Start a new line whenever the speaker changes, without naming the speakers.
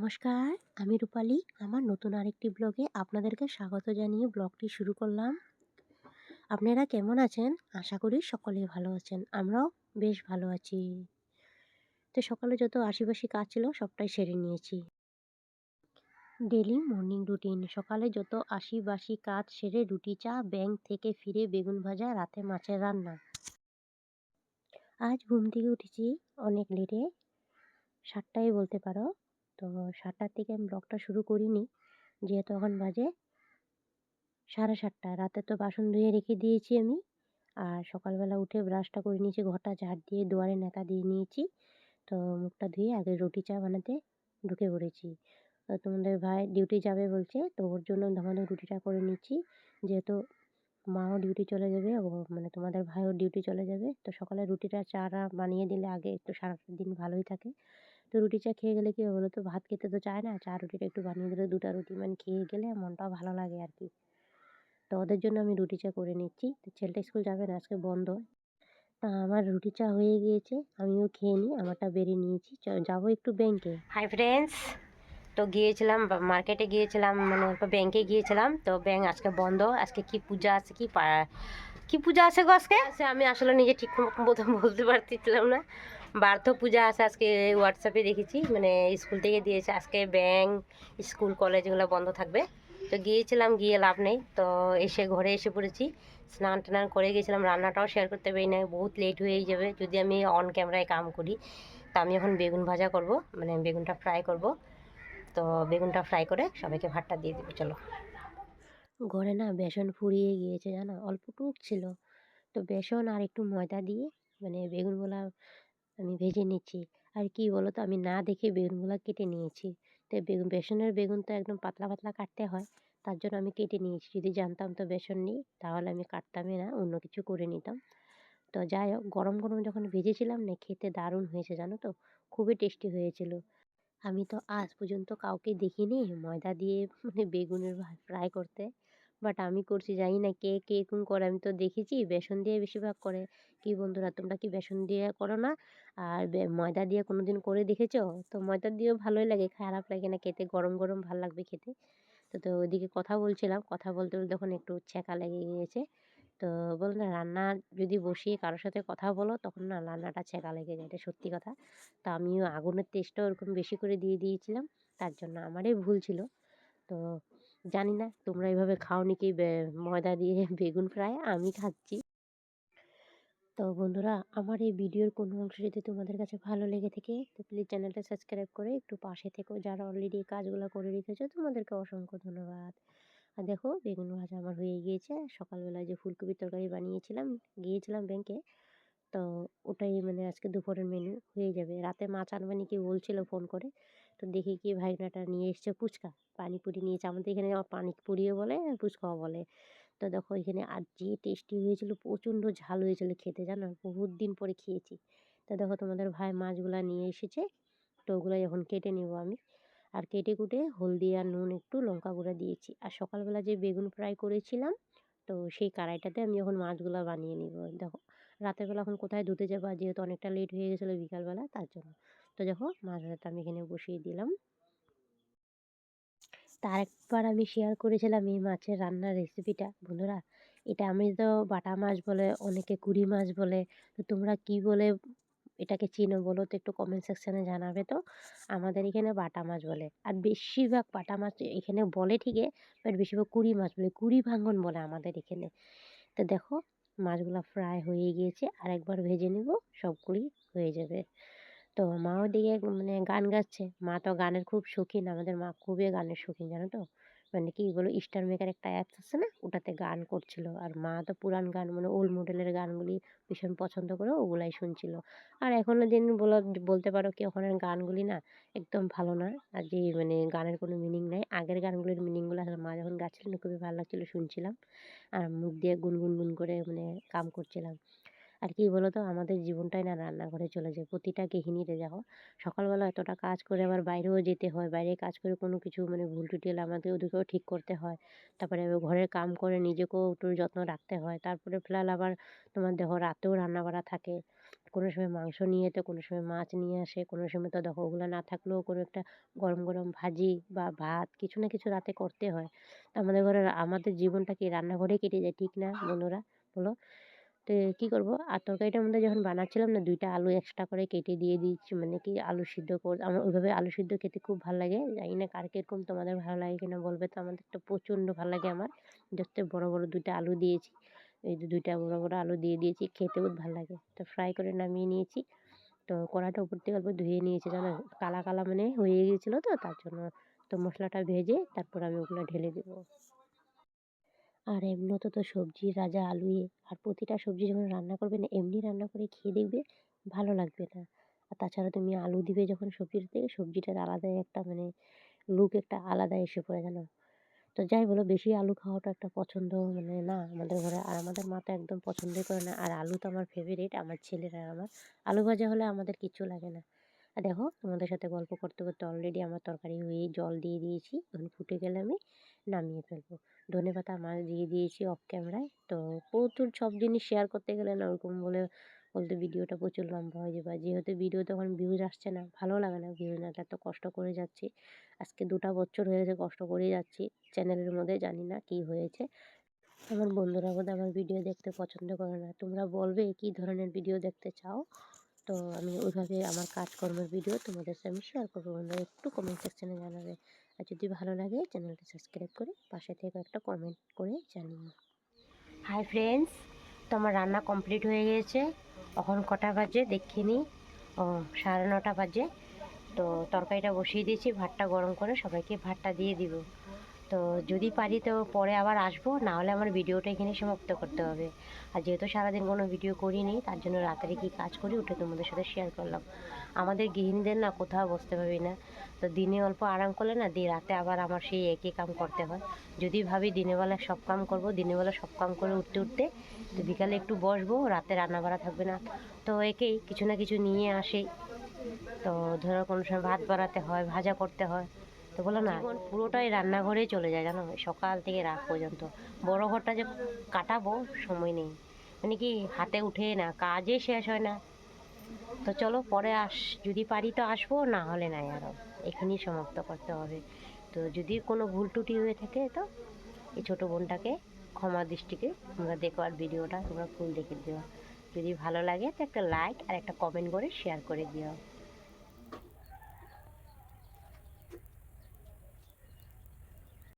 নমস্কার, আমি রূপালী। আমার নতুন আরেকটি ব্লগে আপনাদেরকে স্বাগত জানিয়ে ব্লগটি শুরু করলাম। আপনারা কেমন আছেন? আশা করি সকলেই ভালো আছেন। আমরাও বেশ ভালো আছি। তো সকালে যত আশিবাসি কাজ ছিল সবটাই সেরে নিয়েছি। Daily morning routine. সকালে যত আশিবাসি কাজ সেরে রুটি চা, ব্যাংক থেকে ফিরে বেগুন ভাজা, রাতে মাছের রান্না। আজ ঘুম থেকে উঠেছি অনেক লেটে, 7টায় বলতে পারো। তো 7টার থেকে আমি ব্লগটা শুরু করিনি, যেহেতু এখন বাজে 7:30। রাতে তো বাসন ধুয়ে রেখে দিয়েছি আমি। আর সকালবেলা উঠে ব্রাশটা করে নিয়েছি, ঘরটা ঝাড় দিয়ে দুয়ারে ন্যাতা দিয়ে নিয়েছি। তো মুখটা ধুয়ে আগে রুটি চা বানাতে ঢুকে পড়েছি। তোমাদের ভাই ডিউটি যাবে বলছে, তো ওর জন্য আমাদের রুটিটা করে নিচ্ছি। যেহেতু মাও ডিউটি চলে যাবে, ও মানে তোমাদের ভাইও ডিউটি চলে যাবে। তো সকালে রুটিটা চাটা বানিয়ে দিলে আগে একটু সারাটা দিন ভালোই থাকে। তো রুটি চা খেয়ে গেলে কি হবে বলো তো, ভাত খেতে তো চায় না। চা রুটিটা একটু বানিয়ে দিলে 2টা রুটি মানে খেয়ে গেলে মনটাও ভালো লাগে আর কি। তো ওদের জন্য আমি রুটি চা করে নিচ্ছি। তো ছেলেটা স্কুল যাবে না, আজকে বন্ধ। তা আমার রুটি চা হয়ে গিয়েছে, আমিও খেয়ে নিই। আমারটা বেড়ে নিয়েছি, যাবো একটু ব্যাংকে। হাই ফ্রেন্ডস, তো গিয়েছিলাম মার্কেটে গিয়েছিলাম, মানে ব্যাংকে গিয়েছিলাম। তো ব্যাংক আজকে বন্ধ। আজকে কি পূজা আছে, কি পূজা আছে গো আজকে? আমি আসলে নিজে ঠিক মতো বলতে পারতেছিলাম না। বার্থ পূজা আছে আজকে, হোয়াটসঅ্যাপে দেখেছি, মানে স্কুল থেকে দিয়েছে। আজকে ব্যাংক, স্কুল, কলেজ এগুলো বন্ধ থাকবে। তো গিয়েছিলাম, গিয়ে লাভ নেই। তো এসে ঘরে এসে পড়েছি, স্নান টান করে গেছিলাম। রান্নাটাও শেয়ার করতে পারি না, বহুত লেট হয়েই যাবে যদি আমি অন ক্যামেরায় কাম করি। তো আমি এখন বেগুন ভাজা করব, মানে বেগুনটা ফ্রাই করব। তো বেগুনটা ফ্রাই করে সবাইকে ভাতটা দিয়ে দেবো। চলো। ঘরে না বেসন ফুরিয়ে গিয়েছে জানো, অল্পটুক ছিল। তো বেসন আর একটু ময়দা দিয়ে মানে বেগুনগুলা আমি ভেজে নিচ্ছি। আর কি বলো তো, আমি না দেখে বেগুনগুলা কেটে নিয়েছি। তো বেসনের বেগুন তো একদম পাতলা পাতলা কাটতে হয়, তার জন্য আমি কেটে নিয়েছি। যদি জানতাম তো বেসন নেই, তাহলে আমি কাটতামই না, অন্য কিছু করে নিতাম। তো যাই হোক, গরম গরম যখন ভেজেছিলাম না, খেতে দারুণ হয়েছে জানো তো, খুবই টেস্টি হয়েছিল। আমি তো আজ পর্যন্ত কাউকে দেখিনি ময়দা দিয়ে মানে বেগুনের ফ্রাই করতে। বাট আমি করছি, জানি না কে কিরকম করে। আমি তো দেখেছি বেসন দিয়ে বেশিরভাগ করে। কি বন্ধুরা, তোমরা কি বেসন দিয়ে করো না? আর ময়দা দিয়ে কোনোদিন করে দেখেছো? তো ময়দা দিয়েও ভালোই লাগে, খারাপ লাগে না খেতে, গরম গরম ভাল লাগবে খেতে। তো ওইদিকে কথা বলছিলাম, কথা বলতে বলতে তখন একটু ছ্যাঁকা লেগে গিয়েছে। তো বলে না, রান্না যদি বসিয়ে কারোর সাথে কথা বলো তখন না রান্নাটা ছ্যাঁকা লেগে যায়, এটা সত্যি কথা। তো আমিও আগুনের তেজটা ওরকম বেশি করে দিয়ে দিয়েছিলাম, তার জন্য আমারই ভুল ছিল। তো জানি না তোমরা এভাবে খাওনি কি ময়দা দিয়ে বেগুন ফ্রাই? আমি খাচ্ছি। তো বন্ধুরা, আমার এই ভিডিওর কোনো অংশ যদি তোমাদের কাছে ভালো লেগে থাকে, তো প্লিজ চ্যানেলটা সাবস্ক্রাইব করে একটু পাশে থেকো। যারা অলরেডি এই কাজগুলো করে রেখেছো তোমাদেরকে অসংখ্য ধন্যবাদ। আর দেখো বেগুন ভাজা আমার হয়ে গিয়েছে। সকালবেলায় যে ফুলকপির তরকারি বানিয়েছিলাম, গিয়েছিলাম ব্যাংকে, তো ওটাই মানে আজকে দুপুরের মেনু হয়ে যাবে। রাতে মাছ আনবে নাকি বলছিল ফোন করে। তো দেখি কি ভাইনাটা নিয়ে এসছে ফুচকা, পানিপুরি নিয়েছে। আমাদের এখানে পানিপুরিও বলে ফুচকাও বলে। তো দেখো এখানে আর যে টেস্টি হয়েছিল, প্রচণ্ড ঝাল হয়েছিল খেতে জানো, বহুত দিন পরে খেয়েছি। তো দেখো তোমাদের ভাই মাছগুলা নিয়ে এসেছে, তো ওগুলো এখন কেটে নেবো আমি। আর কেটে কুটে হলদি আর নুন একটু লঙ্কা গুঁড়া দিয়েছি। আর সকালবেলা যে বেগুন ফ্রাই করেছিলাম, তো সেই কড়াইটাতে আমি এখন মাছগুলো বানিয়ে নিব। দেখো রাতের বেলা এখন কোথায় ধুতে যাবো, আর যেহেতু অনেকটা লেট হয়ে গেছিলো বিকালবেলা, তার জন্য। তো দেখো মাছ ভাজাটা আমি এখানে বসিয়ে দিলাম। তা আরেকবার আমি শেয়ার করেছিলাম এই মাছের রান্নার রেসিপিটা বন্ধুরা। এটা আমি তো বাটা মাছ বলে, অনেকে কুড়ি মাছ বলে। তো তোমরা কি বলে এটাকে চিনো বলো তো, একটু কমেন্ট সেকশানে জানাবে তো। আমাদের এখানে বাটা মাছ বলে, আর বেশিরভাগ বাটা মাছ এখানে বলে ঠিকই, বাট বেশিরভাগ কুড়ি মাছ বলে, কুড়ি ভাঙন বলে আমাদের এখানে। তো দেখো মাছগুলো ফ্রাই হয়ে গিয়েছে, আর একবার ভেজে নিব, সবগুলি হয়ে যাবে। তো মা ওদিকে মানে গান গাচ্ছে। মা তো গানের খুব শৌখিন, আমাদের মা খুবই গানের শৌখিন জানো তো। মানে কি বলো, স্টার মেকার একটা অ্যাপস আছে না, ওটাতে গান করছিল। আর মা তো পুরান গান মানে ওল্ড মডেলের গানগুলি ভীষণ পছন্দ করে, ওগুলাই শুনছিল। আর এখনো দিন বলতে পারো কি, ওখানের গানগুলি না একদম ভালো না। আর যে মানে গানের কোনো মিনিং নাই, আগের গানগুলির মিনিংগুলো আসলে মা যখন গাচ্ছিলেন খুবই ভালো লাগছিল, শুনছিলাম। আর মুখ দিয়ে গুনগুন গুন করে মানে কাম করছিলাম। আর কি বলো তো, আমাদের জীবনটাই না রান্নাঘরে চলে যায় প্রতিটা গৃহিণীর। দেখো, সকালবেলা এতটা কাজ করে আবার বাইরেও যেতে হয়, বাইরে কাজ করে কোনো কিছু মানে ভুল ত্রুটি হলে আমাদের ওদিকেও ঠিক করতে হয়। তারপরে আবার ঘরের কাম করে নিজেকেও একটু যত্ন রাখতে হয়। তারপরে ফিলহাল আবার তোমার দেখো রাতেও রান্না বাড়া থাকে। কোনো সময় মাংস নিয়ে যেতে, কোনো সময় মাছ নিয়ে আসে, কোনো সময় তো দেখো ওগুলো না থাকলেও কোনো একটা গরম গরম ভাজি বা ভাত কিছু না কিছু রাতে করতে হয়। আমাদের ঘরে আমাদের জীবনটা কি রান্নাঘরেই কেটে যায়, ঠিক না বন্ধুরা, বলো? তো কি করব, আর তরকারিটার মধ্যে যখন বানাচ্ছিলাম না, ২ টা আলু এক্সট্রা করে কেটে দিয়ে দিয়েছি। মানে কি আলু সিদ্ধ আমার ওইভাবে আলু সিদ্ধ খেতে খুব ভাল লাগে। জানি না কার কিরকম, তোমাদের ভালো লাগে কিনা বলবে তো? আমাদের তো প্রচণ্ড ভাল লাগে আমার। দেখতে বড়, বড় ২ টা আলু দিয়েছি। এই যে ২ টা বড়, বড় আলু দিয়ে দিয়েছি। খেতে বহুত ভাল লাগে। তো ফ্রাই করে নামিয়ে নিয়েছি। তো কড়াটা উপর থেকে অল্প ধুয়ে নিয়েছি, জানো? কালা, কালা মানে হয়ে গিয়েছিল তো তার জন্য। তো মসলাটা ভেজে তারপর আমি ওগুলো ঢেলে দেব। আর এমনিতে তো সবজির রাজা আলুই। আর প্রতিটা সবজি যখন রান্না করবে না, এমনি রান্না করে খেয়ে দেখবে ভালো লাগবে না। আর তাছাড়া তুমি আলু দিবে যখন সবজিটাতে, সবজিটার আলাদাই একটা মানে লুক একটা আলাদা এসে পড়ে, জানো? তো যাই বলো, বেশি আলু খাওয়াটা একটা পছন্দ মানে না আমাদের ঘরে। আর আমাদের মা তো একদম পছন্দই করে না। আর আলু তো আমার ফেভারিট, আমার ছেলের আর আমার। আলু ভাজা হলে আমাদের কিচ্ছু লাগে না। আর দেখো, তোমাদের সাথে গল্প করতে করতে অলরেডি আমার তরকারি হয়ে জল দিয়ে দিয়েছি। এখন ফুটে গেলে আমি নামিয়ে ফেলবো। ধনেপাতা মাছ দিয়ে দিয়েছি অফ ক্যামেরায়। তো প্রচুর সব জিনিস শেয়ার করতে গেলে না ওরকম বলতে ভিডিওটা প্রচুর লম্বা হয়ে যাবে। আর যেহেতু ভিডিওতে এখন ভিউজ আসছে না, ভালো লাগে না ভিউজ না, এত কষ্ট করে যাচ্ছি। আজকে ২ টা বছর হয়ে গেছে কষ্ট করেই যাচ্ছি চ্যানেলের মধ্যে, জানি না কি হয়েছে। আমার বন্ধুরা বোধহয় আমার ভিডিও দেখতে পছন্দ করে না। তোমরা বলবে কী ধরনের ভিডিও দেখতে চাও? তো আমি ওইভাবে আমার কাজকর্মের ভিডিও তোমাদের সাথে আমি শেয়ার করবো। বন্ধুরা একটু কমেন্ট সেকশনে জানাবে। আর যদি ভালো লাগে চ্যানেলটা সাবস্ক্রাইব করে পাশে থেকে একটা কমেন্ট করে জানিও। হাই ফ্রেন্ডস, তো আমার রান্না কমপ্লিট হয়ে গিয়েছে। এখন কটা বাজে দেখিনি। ও, 9:30 বাজে। তো তরকারিটা বসিয়ে দিয়েছি, ভাতটা গরম করে সবাইকে ভাতটা দিয়ে দিব। তো যদি পারি তো পরে আবার আসবো, না হলে আমার ভিডিওটা এখানে সমাপ্ত করতে হবে। আর যেহেতু সারাদিন কোনো ভিডিও করিনি, তার জন্য রাত্রে কী কাজ করি ওটা তোমাদের সাথে শেয়ার করলাম। আমাদের গৃহিণীদের না কোথাও বসতে পারি না। তো দিনে অল্প আরাম করলে না রাতে আবার আমার সেই একই কাম করতে হয়। যদি ভাবি দিনের বেলা সব কাম করব, দিনের বেলা সব কাম করে উঠতে উঠতে তো বিকালে একটু বসবো, রাতে রান্না বাড়া থাকবে না। তো একেই কিছু না কিছু নিয়ে আসি। তো ধরো কোনো সময় ভাত বাড়াতে হয়, ভাজা করতে হয়। তো বলো না, জীবন পুরোটাই রান্নাঘরেই চলে যায়, জানো? সকাল থেকে রাত পর্যন্ত। বড় ঘরটা যে কাটাবো সময় নেই, মানে কি হাতে উঠে না, কাজে শেষ হয় না। তো চলো পরে যদি পারি তো আসবো, না হলে নাই, আরও এখানেই সমাপ্ত করতে হবে। তো যদি কোনো ভুল ত্রুটি হয়ে থাকে তো এই ছোটো বোনটাকে ক্ষমা দৃষ্টিকে তোমরা দেখো, আর ভিডিওটা তোমরা ফুল দেখে দিও। যদি ভালো লাগে তো একটা লাইক আর একটা কমেন্ট করে শেয়ার করে দিও।